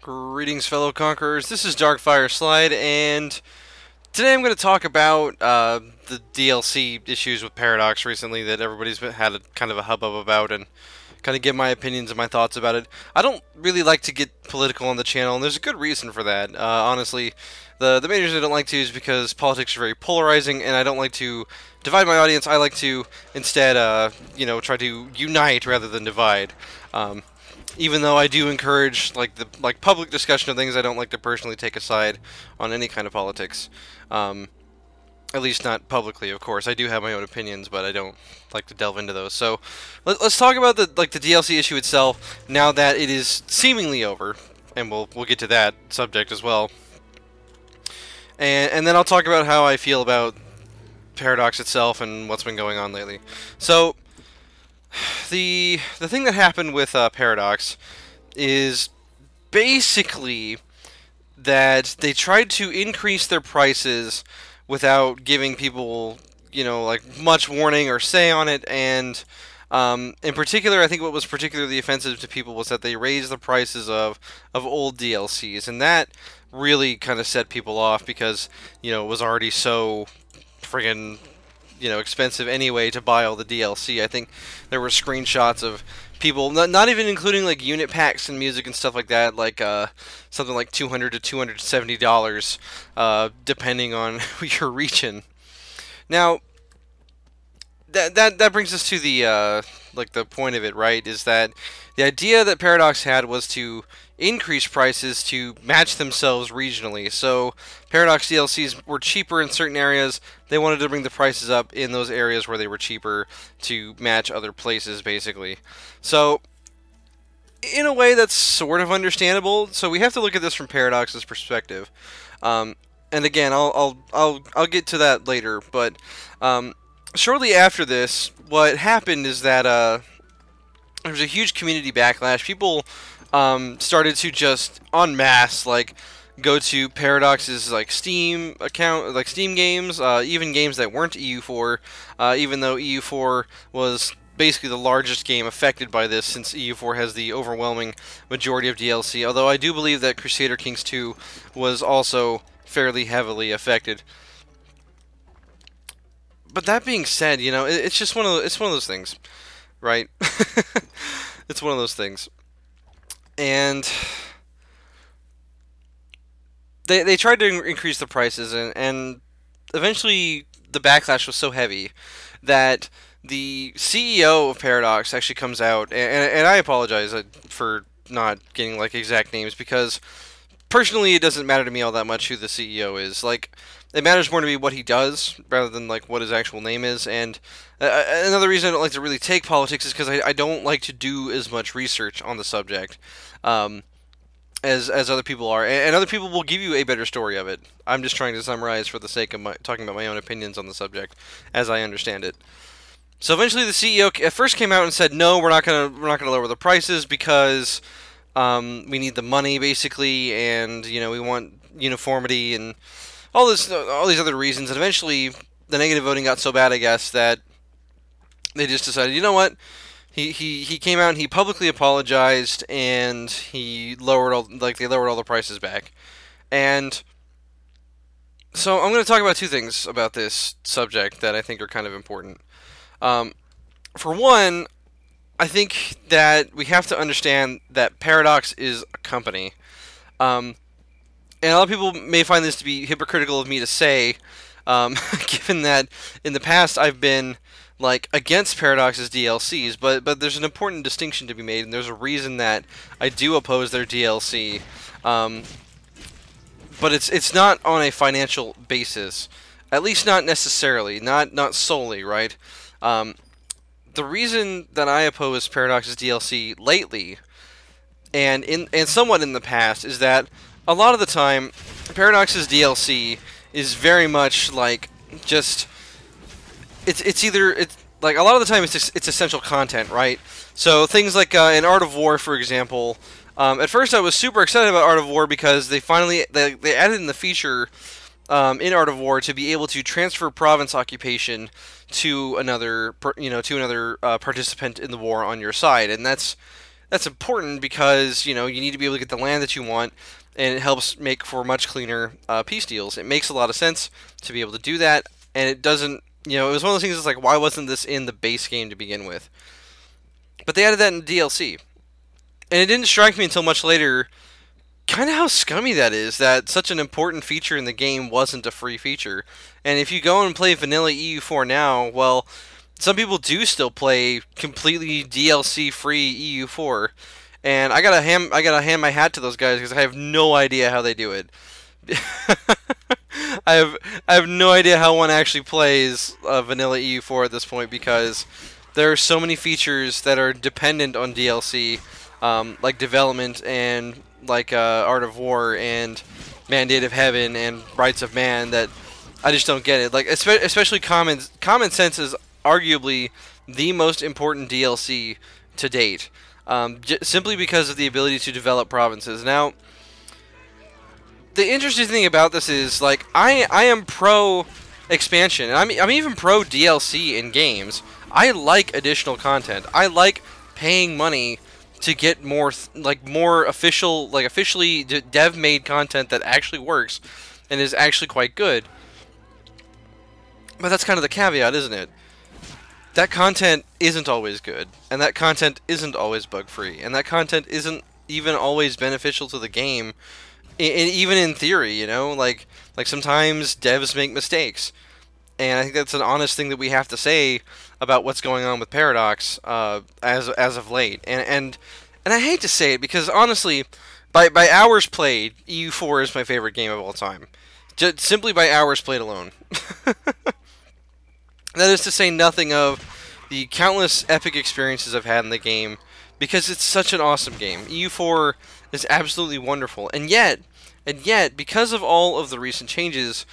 Greetings, fellow conquerors. This is darkfireslide, and today I'm going to talk about the DLC issues with Paradox recently that everybody's had a kind of a hubbub about, and kind of give my opinions and my thoughts about it. I don't really like to get political on the channel, and there's a good reason for that. Honestly, the main reason I don't like to is because politics are very polarizing, and I don't like to divide my audience. I like to instead, try to unite rather than divide. Even though I do encourage the public discussion of things, I don't like to personally take a side on any kind of politics. At least not publicly, of course. I do have my own opinions, but I don't like to delve into those. So let's talk about the DLC issue itself now that it is seemingly over, and we'll get to that subject as well. And then I'll talk about how I feel about Paradox itself and what's been going on lately. So the thing that happened with Paradox is basically that they tried to increase their prices without giving people, much warning or say on it, and in particular, I think what was particularly offensive to people was that they raised the prices of old DLCs, and that really kind of set people off because, it was already so friggin' expensive anyway to buy all the DLC. I think there were screenshots of people, not even including like unit packs and music and stuff like that, like something like $200 to $270, depending on your region. Now, that brings us to the the point of it, right? Is that the idea that Paradox had was to increase prices to match themselves regionally. So Paradox DLCs were cheaper in certain areas. They wanted to bring the prices up in those areas where they were cheaper to match other places, basically. So in a way, that's sort of understandable. So we have to look at this from Paradox's perspective. And again, I'll get to that later. But shortly after this, what happened is that there was a huge community backlash. People started to just en masse go to Paradox's Steam account, Steam games, even games that weren't EU4, even though EU4 was basically the largest game affected by this, since EU4 has the overwhelming majority of DLC. Although I do believe that Crusader Kings 2 was also fairly heavily affected. But that being said, it's just one of those things, right? It's one of those things. And they tried to increase the prices, and eventually the backlash was so heavy that the CEO of Paradox actually comes out, and I apologize for not getting exact names, because personally it doesn't matter to me all that much who the CEO is. It matters more to me what he does rather than what his actual name is. And another reason I don't like to really take politics is because I don't like to do as much research on the subject as other people are, and other people will give you a better story of it. I'm just trying to summarize for the sake of talking about my own opinions on the subject as I understand it. So eventually the CEO at first came out and said, no, we're not gonna lower the prices because we need the money, basically, and we want uniformity and all these other reasons. And eventually the negative voting got so bad, I guess, that they just decided, you know what? He came out and he publicly apologized, and he lowered they lowered all the prices back. And so I'm going to talk about two things about this subject that I think are kind of important. For one, I think that we have to understand that Paradox is a company. And a lot of people may find this to be hypocritical of me to say, given that in the past I've been against Paradox's DLCs, but there's an important distinction to be made, and there's a reason that I do oppose their DLC. But it's not on a financial basis, at least not necessarily, not solely, right? The reason that I oppose Paradox's DLC lately, and somewhat in the past, is that a lot of the time Paradox's DLC is very much just it's a lot of the time it's essential content, right? So things like in Art of War, for example. At first I was super excited about Art of War because they finally they added in the feature in Art of War to be able to transfer province occupation to another participant in the war on your side, and that's that's important because, you need to be able to get the land that you want, and it helps make for much cleaner peace deals. It makes a lot of sense to be able to do that, and it doesn't, it was one of those things that's like, why wasn't this in the base game to begin with? But they added that in DLC. And it didn't strike me until much later kind of how scummy that is, that such an important feature in the game wasn't a free feature. And if you go and play vanilla EU4 now, well, some people do still play completely DLC free EU4. And I gotta hand my hat to those guys because I have no idea how they do it. I have no idea how one actually plays vanilla EU4 at this point, because there are so many features that are dependent on DLC, like development and like Art of War and Mandate of Heaven and Rights of Man, that I just don't get it. Like especially Common Sense is arguably the most important DLC to date, simply because of the ability to develop provinces. Now, the interesting thing about this is, like, I am pro expansion, and I'm even pro DLC in games. I like additional content. I like paying money to get more officially dev-made content that actually works and is actually quite good. But that's kind of the caveat, isn't it? That content isn't always good, and that content isn't always bug-free, and that content isn't even always beneficial to the game, even in theory, like sometimes devs make mistakes. And I think that's an honest thing that we have to say about what's going on with Paradox as of late. And I hate to say it, because honestly, by hours played, EU4 is my favorite game of all time. Just simply by hours played alone. That is to say nothing of the countless epic experiences I've had in the game, because it's such an awesome game. EU4 is absolutely wonderful. And yet, because of all of the recent changes,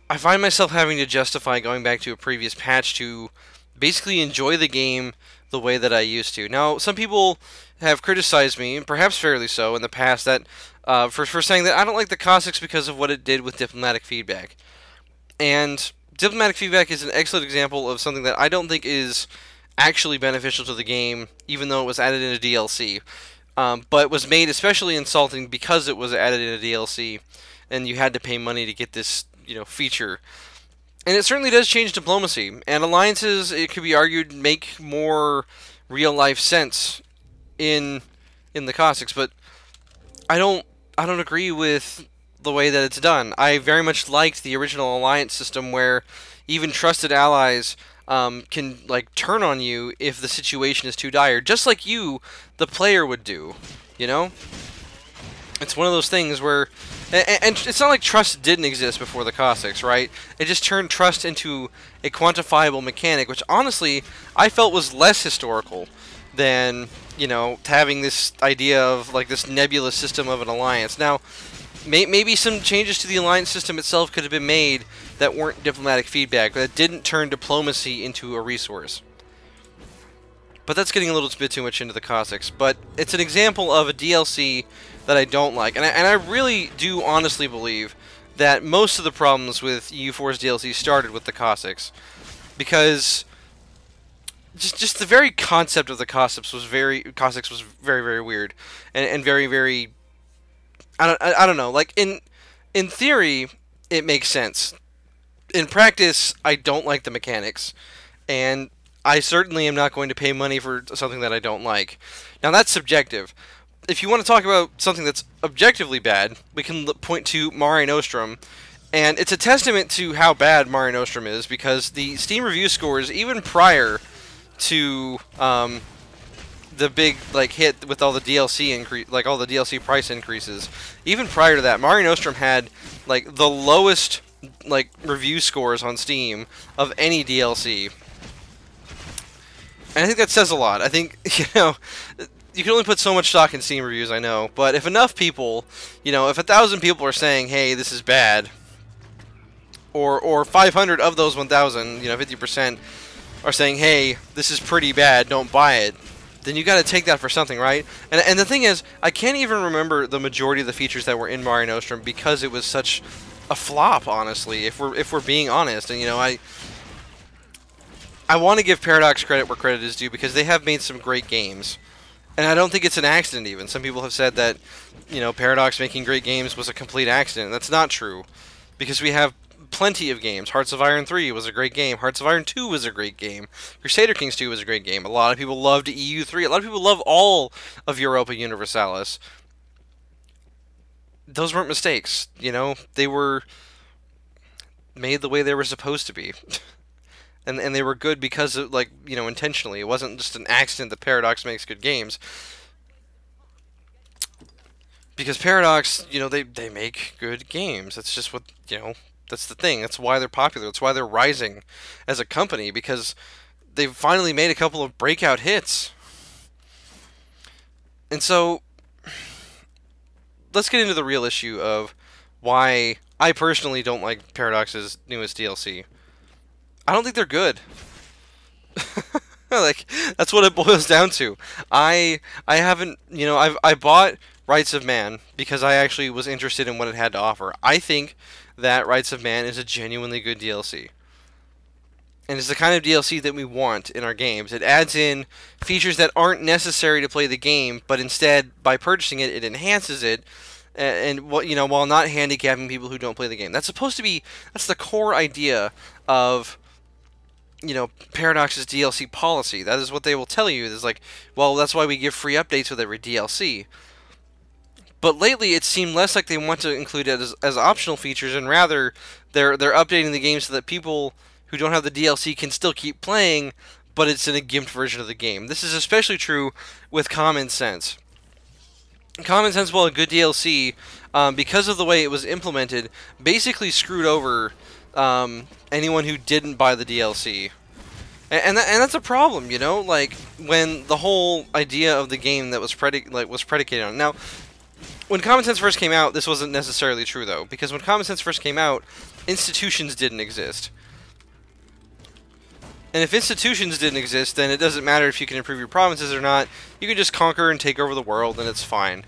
I find myself having to justify going back to a previous patch to basically enjoy the game the way that I used to. Now, some people have criticized me, and perhaps fairly so, in the past, that for saying that I don't like the Cossacks because of what it did with diplomatic feedback. And diplomatic feedback is an excellent example of something that I don't think is actually beneficial to the game, even though it was added in a DLC. But was made especially insulting because it was added in a DLC, and you had to pay money to get this feature. And it certainly does change diplomacy, and alliances, it could be argued, make more real life sense in the Cossacks, but I don't agree with the way that it's done. I very much liked the original alliance system, where even trusted allies can turn on you if the situation is too dire, just like you, the player, would do. It's one of those things where, and it's not like trust didn't exist before the Cossacks, right? It just turned trust into a quantifiable mechanic, which honestly I felt was less historical than, having this idea of this nebulous system of an alliance. Now, maybe some changes to the alliance system itself could have been made that weren't diplomatic feedback, but that didn't turn diplomacy into a resource. But that's getting a little bit too much into the Cossacks. But it's an example of a DLC that I don't like. And I really do honestly believe that most of the problems with EU4's DLC started with the Cossacks. Because just the very concept of the Cossacks was very very weird. And very, very... I don't know. In theory, it makes sense. In practice, I don't like the mechanics. And I certainly am not going to pay money for something that I don't like. Now, that's subjective. If you want to talk about something that's objectively bad, we can point to Mare Nostrum. And it's a testament to how bad Mare Nostrum is, because the Steam review scores, even prior to the big hit with all the DLC increase, all the DLC price increases, even prior to that, Mare Nostrum had the lowest review scores on Steam of any DLC. And I think that says a lot. I think, you can only put so much stock in Steam reviews, I know, but if enough people, if 1,000 people are saying, hey, this is bad, or 500 of those 1,000, 50% are saying, hey, this is pretty bad, don't buy it, then you got to take that for something, right? And the thing is, I can't even remember the majority of the features that were in Mare Nostrum because it was such a flop, honestly, if we're being honest. And I want to give Paradox credit where credit is due, because they have made some great games. And I don't think it's an accident even. Some people have said that, Paradox making great games was a complete accident. That's not true. Because we have plenty of games. Hearts of Iron 3 was a great game. Hearts of Iron 2 was a great game. Crusader Kings 2 was a great game. A lot of people loved EU3. A lot of people love all of Europa Universalis. Those weren't mistakes, They were made the way they were supposed to be. And they were good because of, intentionally. It wasn't just an accident that Paradox makes good games. Because Paradox, they make good games. That's just what, that's the thing. That's why they're popular. That's why they're rising as a company, because they've finally made a couple of breakout hits. And so, let's get into the real issue of why I personally don't like Paradox's newest DLC. I don't think they're good. That's what it boils down to. I haven't, I bought Rights of Man because I actually was interested in what it had to offer. I think that Rights of Man is a genuinely good DLC. And it's the kind of DLC that we want in our games. It adds in features that aren't necessary to play the game, but instead, by purchasing it, it enhances it, and while not handicapping people who don't play the game. That's the core idea of Paradox's DLC policy. That is what they will tell you. Is well, that's why we give free updates with every DLC. But lately, it seemed less like they want to include it as optional features, and rather, they're updating the game so that people who don't have the DLC can still keep playing, but it's in a gimped version of the game. This is especially true with Common Sense. Common Sense, while a good DLC, because of the way it was implemented, basically screwed over anyone who didn't buy the DLC. And that's a problem, when the whole idea of the game that was predicated on. Now, when Common Sense first came out, this wasn't necessarily true, though, because when Common Sense first came out, institutions didn't exist. And if institutions didn't exist, then it doesn't matter if you can improve your provinces or not. You can just conquer and take over the world, and it's fine.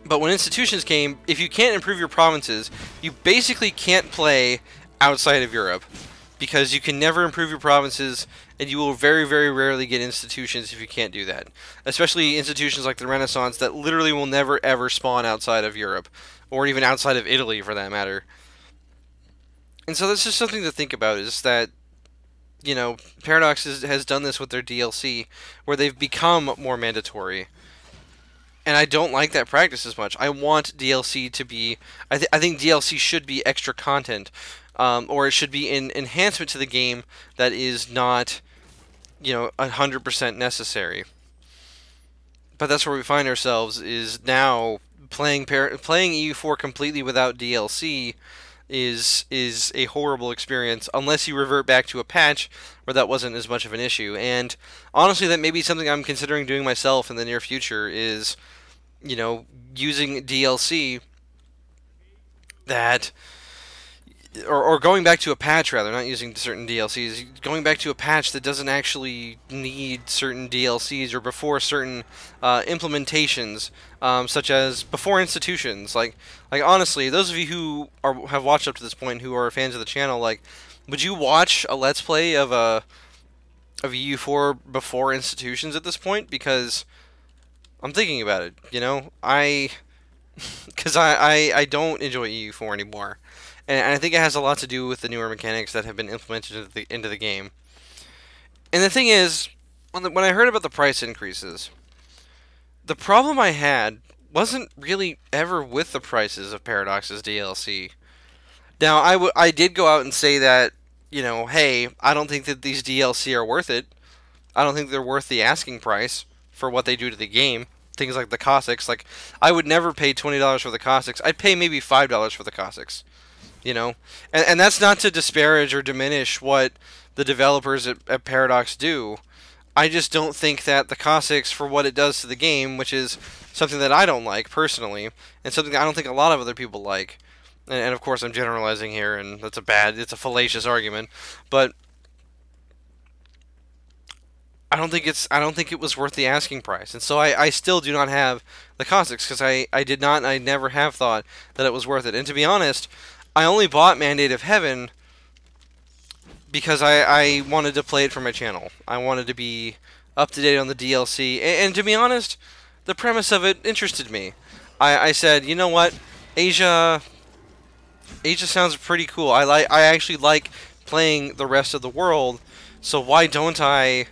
But when institutions came, if you can't improve your provinces, you basically can't play outside of Europe. Because you can never improve your provinces, and you will very, very rarely get institutions if you can't do that. Especially institutions like the Renaissance that literally will never, ever spawn outside of Europe. Or even outside of Italy, for that matter. And so that's just something to think about, is that Paradox has done this with their DLC, where they've become more mandatory. And I don't like that practice as much. I want DLC to be... I think DLC should be extra content, or it should be an enhancement to the game that is not, 100% necessary. But that's where we find ourselves, is now playing EU4 completely without DLC is a horrible experience, unless you revert back to a patch where that wasn't as much of an issue. And honestly, that may be something I'm considering doing myself in the near future, is, using DLC that... Or going back to a patch, rather, not using certain DLCs, going back to a patch that doesn't actually need certain DLCs, or before certain implementations, such as before institutions. Like honestly, those of you who have watched up to this point, who are fans of the channel, would you watch a Let's Play of EU4 before institutions at this point? Because I'm thinking about it, because I don't enjoy EU4 anymore. And I think it has a lot to do with the newer mechanics that have been implemented into the game. And the thing is, when I heard about the price increases, the problem I had wasn't really ever with the prices of Paradox's DLC. Now, I did go out and say that, hey, I don't think that these DLC are worth it. I don't think they're worth the asking price for what they do to the game. Things like the Cossacks. I would never pay $20 for the Cossacks. I'd pay maybe $5 for the Cossacks. And that's not to disparage or diminish what the developers at Paradox do. I just don't think that the Cossacks, for what it does to the game, which is something that I don't like personally, and something that I don't think a lot of other people like, and of course I'm generalizing here, and it's a fallacious argument, but I don't think it was worth the asking price. And so I still do not have the Cossacks, because I never have thought that it was worth it. And to be honest, I only bought Mandate of Heaven because I wanted to play it for my channel. I wanted to be up to date on the DLC. And to be honest, the premise of it interested me. I said, you know what, Asia sounds pretty cool. I actually like playing the rest of the world, so why don't I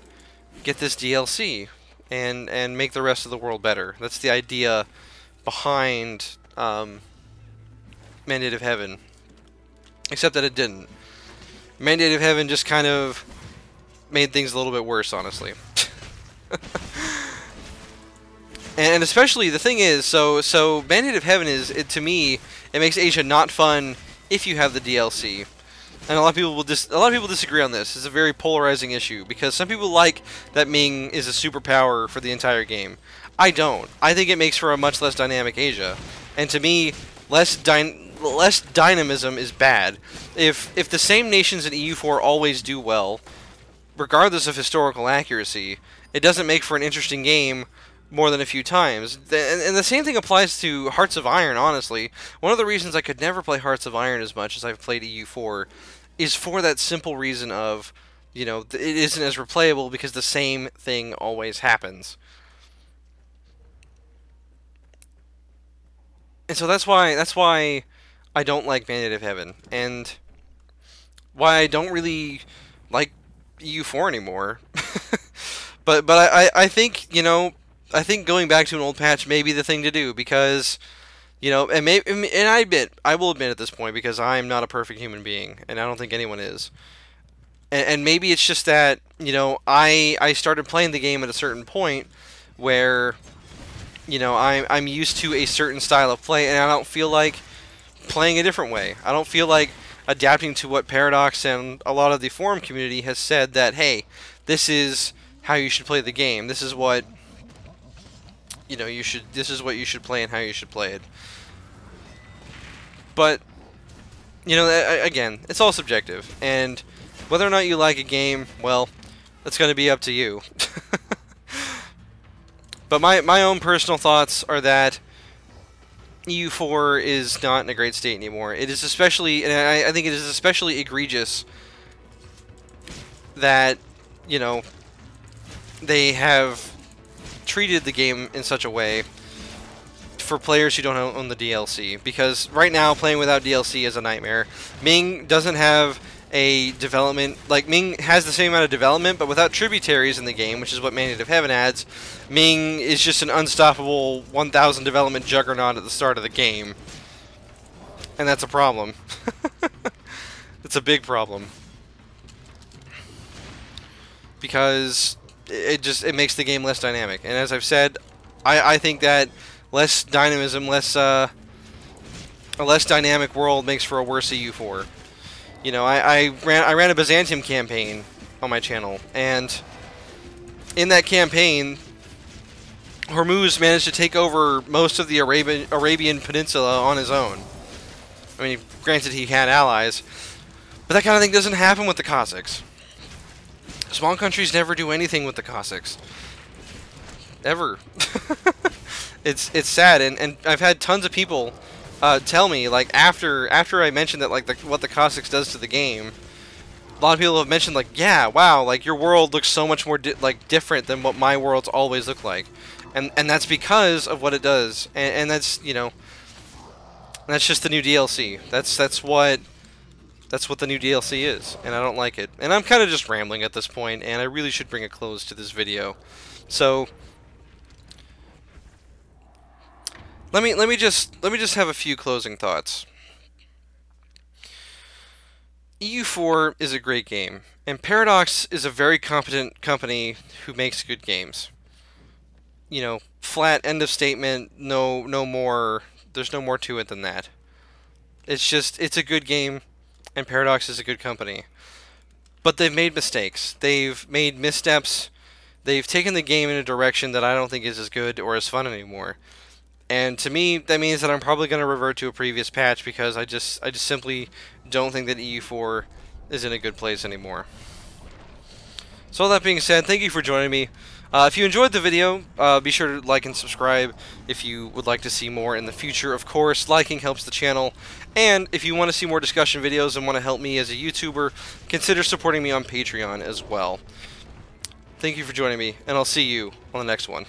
get this DLC and make the rest of the world better? That's the idea behind Mandate of Heaven. Except that it didn't. Mandate of Heaven just kind of made things a little bit worse, honestly. And especially the thing is, so Mandate of Heaven to me, it makes Asia not fun if you have the DLC. And a lot of people disagree on this. It's a very polarizing issue because some people like that Ming is a superpower for the entire game. I don't. I think it makes for a much less dynamic Asia. And to me, less dynamism is bad. If the same nations in EU4 always do well, regardless of historical accuracy, it doesn't make for an interesting game more than a few times. And the same thing applies to Hearts of Iron, honestly. One of the reasons I could never play Hearts of Iron as much as I've played EU4 is for that simple reason of, you know, it isn't as replayable because the same thing always happens. And so that's why I don't like Mandate of Heaven, and why I don't really like EU4 anymore. but I think, you know, I think going back to an old patch may be the thing to do, because, you know, and I will admit at this point, because I'm not a perfect human being, and I don't think anyone is. And maybe it's just that, you know, I started playing the game at a certain point where, you know, I'm used to a certain style of play, and I don't feel like playing a different way. I don't feel like adapting to what Paradox and a lot of the forum community has said, that, hey, this is how you should play the game. This is what, you know, this is what you should play and how you should play it. But, you know, again, it's all subjective, and whether or not you like a game, well, that's going to be up to you. But my own personal thoughts are that EU4 is not in a great state anymore. It is especially, and I think it is especially egregious that, you know, they have treated the game in such a way for players who don't own the DLC. Because right now, playing without DLC is a nightmare. Ming doesn't have a development, like, Ming has the same amount of development, but without tributaries in the game, which is what Mandate of Heaven adds, Ming is just an unstoppable 1,000 development juggernaut at the start of the game. And that's a problem. It's a big problem. Because it makes the game less dynamic. And as I've said, I think that less dynamism, a less dynamic world makes for a worse EU4. You know, I ran a Byzantium campaign on my channel, and in that campaign, Hormuz managed to take over most of the Arabian Peninsula on his own. I mean, granted, he had allies, but that kind of thing doesn't happen with the Cossacks. Small countries never do anything with the Cossacks. Ever. It's sad, and I've had tons of people tell me, like, after I mentioned that, like, what the Cossacks does to the game, a lot of people have mentioned, like, yeah, wow, like, your world looks so much more different than what my worlds always look like, and that's because of what it does, and that's, you know, that's just the new DLC. That's what the new DLC is, and I don't like it. And I'm kind of just rambling at this point, and I really should bring a close to this video. So let me just have a few closing thoughts. EU4 is a great game, and Paradox is a very competent company who makes good games. You know, flat, end of statement, no more, there's no more to it than that. It's a good game, and Paradox is a good company. But they've made mistakes. They've made missteps. They've taken the game in a direction that I don't think is as good or as fun anymore. And to me, that means that I'm probably going to revert to a previous patch, because I just simply don't think that EU4 is in a good place anymore. So all that being said, thank you for joining me. If you enjoyed the video, be sure to like and subscribe if you would like to see more in the future. Of course, liking helps the channel. And if you want to see more discussion videos and want to help me as a YouTuber, consider supporting me on Patreon as well. Thank you for joining me, and I'll see you on the next one.